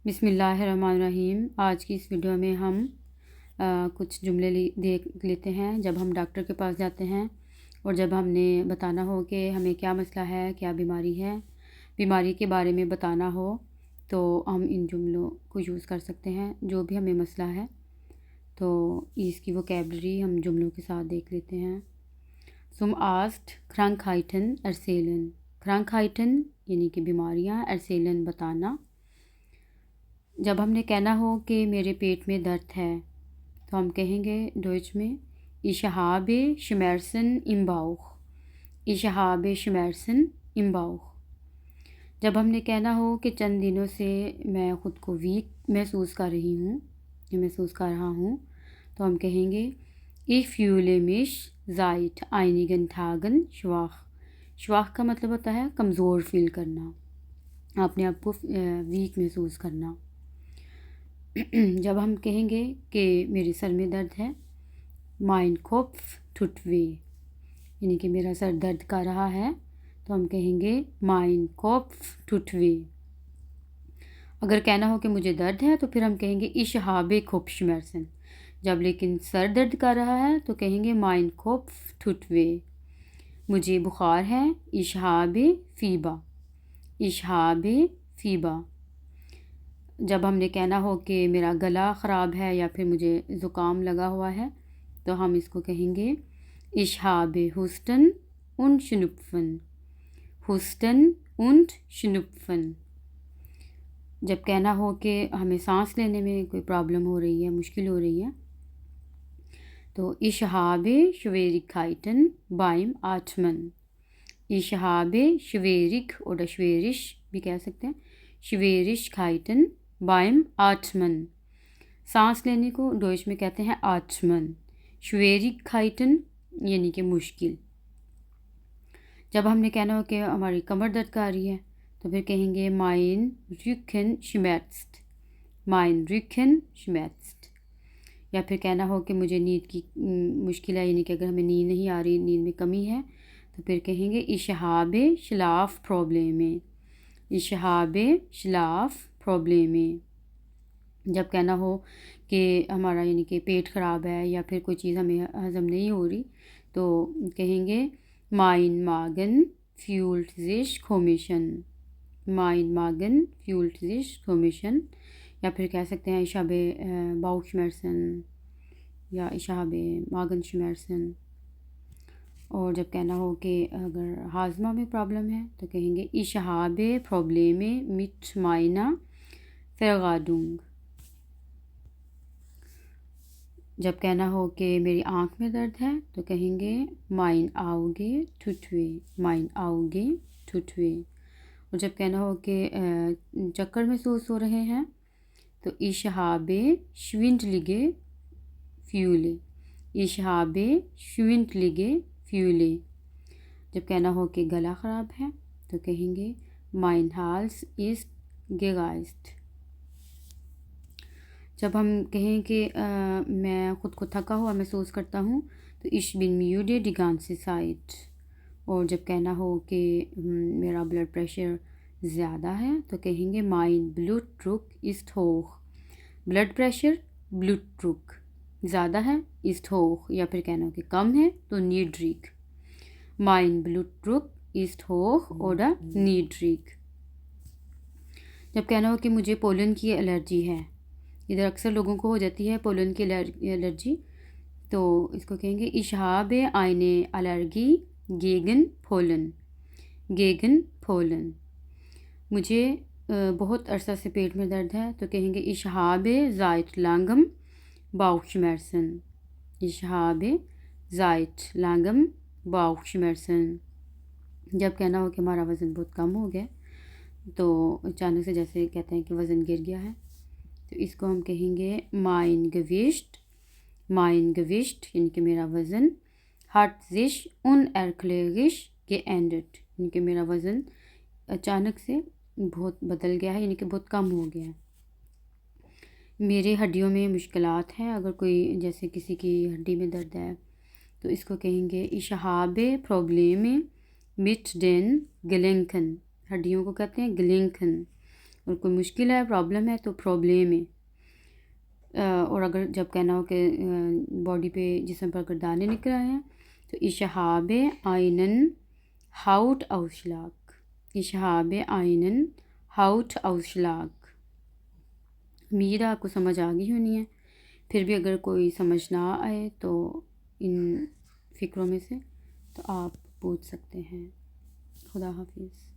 بسم اللہ الرحمن الرحیم۔ آج کی اس ویڈیو میں ہم کچھ جملے دیکھ لیتے ہیں جب ہم ڈاکٹر کے پاس جاتے ہیں اور جب ہم نے بتانا ہو کہ ہمیں کیا مسئلہ ہے، کیا بیماری ہے، بیماری کے بارے میں بتانا ہو تو ہم ان جملوں کو یوز کر سکتے ہیں۔ جو بھی ہمیں مسئلہ ہے تو اس کی ووکیبلری ہم جملوں کے ساتھ دیکھ لیتے ہیں۔ Zum Arzt Krankheiten erzählen۔ Krankheiten یعنی کہ بیماریاں، erzählen بتانا۔ جب ہم نے کہنا ہو کہ میرے پیٹ میں درد ہے تو ہم کہیں گے ڈوئچ میں Ich habe Schmerzen im Bauch۔ Ich habe Schmerzen im Bauch۔ جب ہم نے کہنا ہو کہ چند دنوں سے میں خود کو ویک محسوس کر رہا ہوں تو ہم کہیں گے Ich fühle mich seit einigen Tagen schwach۔ schwach کا مطلب ہوتا ہے کمزور فیل کرنا، اپنے آپ کو ویک محسوس کرنا۔ جب ہم کہیں گے کہ میرے سر میں درد ہے Mein Kopf tut weh، یعنی کہ میرا سر درد کر رہا ہے تو ہم کہیں گے Mein Kopf tut weh۔ اگر کہنا ہو کہ مجھے درد ہے تو پھر ہم کہیں گے Ich habe Kopfschmerzen۔ جب لیکن سر درد کر رہا ہے تو کہیں گے Mein Kopf tut weh۔ مجھے بخار ہے Ich habe Fieber۔ Ich habe Fieber۔ جب ہم نے کہنا ہو کہ میرا گلا خراب ہے یا پھر مجھے زکام لگا ہوا ہے تو ہم اس کو کہیں گے Ich habe Husten und Schnupfen۔ Husten und Schnupfen۔ جب کہنا ہو کہ ہمیں سانس لینے میں کوئی پرابلم ہو رہی ہے، مشکل ہو رہی ہے تو Ich habe Schwierigkeiten beim Atmen۔ Ich habe schwierig oder schwierig بھی کہہ سکتے ہیں، Schwierigkeiten beim Atmen۔ سانس لینے کو ڈوئچ میں کہتے ہیں Atmen۔ Schwierigkeiten یعنی کہ مشکل۔ جب ہم نے کہنا ہو کہ ہماری کمر درد کر رہی ہے تو پھر کہیں گے Mein Rücken schmerzt۔ Mein Rücken schmerzt۔ یا پھر کہنا ہو کہ مجھے نیند کی مشکل ہے، یعنی کہ اگر ہمیں نیند نہیں آ رہی، نیند میں کمی ہے تو پھر کہیں گے Ich habe Schlafprobleme۔ Ich habe Schlafprobleme۔ جب کہنا ہو کہ ہمارا یعنی کہ پیٹ خراب ہے یا پھر کوئی چیز ہمیں ہضم نہیں ہو رہی تو کہیں گے Mein Magen fühlt sich komischen۔ Mein Magen fühlt sich komischen۔ یا پھر کہہ سکتے ہیں Ich habe Bauchschmerzen یا Ich habe Magenschmerzen۔ اور جب کہنا ہو کہ اگر ہاضمہ میں پرابلم ہے تو کہیں گے Ich habe Probleme mit meiner Vergadung۔ جب کہنا ہو کہ میری آنکھ میں درد ہے تو کہیں گے Mein Auge tut weh۔ Mein Auge tut weh۔ اور جب کہنا ہو کہ چکر محسوس ہو رہے ہیں تو Ich habe schwindelige Gefühle۔ Ich habe schwindelige Gefühle۔ جب کہنا ہو کہ گلا خراب ہے تو کہیں گے Mein Hals ist gereizt۔ جب ہم کہیں کہ میں خود کو تھکا ہوا محسوس کرتا ہوں تو Ich bin müde die ganze Zeit۔ اور جب کہنا ہو کہ میرا بلڈ پریشر زیادہ ہے تو کہیں گے Mein Blutdruck ist hoch۔ Blood pressure Blutdruck زیادہ ہے ist hoch، یا پھر کہنا ہو کہ کم ہے تو niedrig۔ Mein Blutdruck ist hoch oder niedrig۔ جب کہنا ہو کہ مجھے پولن کی الرجی ہے، ادھر اکثر لوگوں کو ہو جاتی ہے پولن کی الرجی، تو اس کو کہیں گے Ich habe eine Allergie gegen Pollen۔ gegen Pollen۔ مجھے بہت عرصہ سے پیٹ میں درد ہے تو کہیں گے Ich habe seit langem Bauchschmerzen۔ Ich habe seit langem Bauchschmerzen۔ جب کہنا ہو کہ ہمارا وزن بہت کم ہو گیا تو اچانک سے جیسے کہتے ہیں کہ وزن گر گیا ہے تو اس کو ہم کہیں گے Mein Gewicht۔ Mein Gewicht یعنی کہ میرا وزن hat sich unerklärlich geändert، یعنی کہ میرا وزن اچانک سے بہت بدل گیا ہے، یعنی کہ بہت کم ہو گیا ہے۔ میرے ہڈیوں میں مشکلات ہیں، اگر کوئی جیسے کسی کی ہڈی میں درد ہے تو اس کو کہیں گے Ich habe Probleme mit den Gelenken۔ ہڈیوں کو کہتے ہیں Gelenken۔ اور کوئی مشکل ہے، پرابلم ہے تو پرابلم ہے. اور اگر جب کہنا ہو کہ باڈی پہ جسم پر اگر دانے نکل رہے ہیں تو اشہاب آئینن ہاؤٹ اوشلاک. اشہاب آئینن ہاؤٹ اوشلاک. امید ہے آپ کو سمجھ آ گئی ہونی ہے. پھر بھی اگر کوئی سمجھ نہ آئے تو ان فکروں میں سے تو آپ پوچھ سکتے ہیں. خدا حافظ.